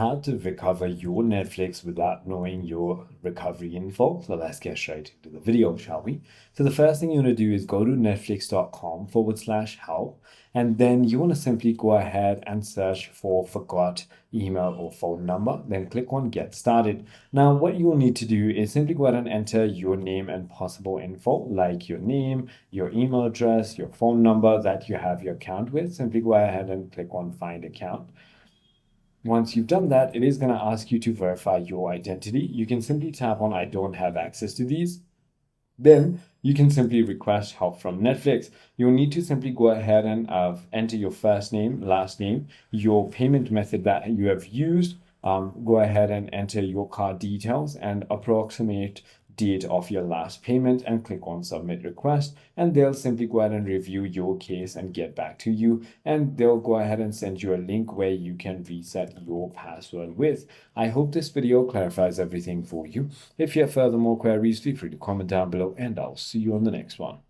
how to recover your Netflix without knowing your recovery info. So let's get straight into the video, shall we? So the first thing you want to do is go to netflix.com/help. And then you want to simply go ahead and search for forgot email or phone number. Then click on get started. Now, what you will need to do is simply go ahead and enter your name and possible info, like your name, your email address, your phone number that you have your account with. Simply go ahead and click on find account. Once you've done that, it is going to ask you to verify your identity. You can simply tap on I don't have access to these. Then you can simply request help from Netflix. You'll need to simply go ahead and enter your first name, last name, your payment method that you have used. Go ahead and enter your card details and approximate date of your last payment and click on submit request, and they'll simply go ahead and review your case and get back to you, and they'll go ahead and send you a link where you can reset your password with. I hope this video clarifies everything for you. If you have further more queries, feel free to comment down below and I'll see you on the next one.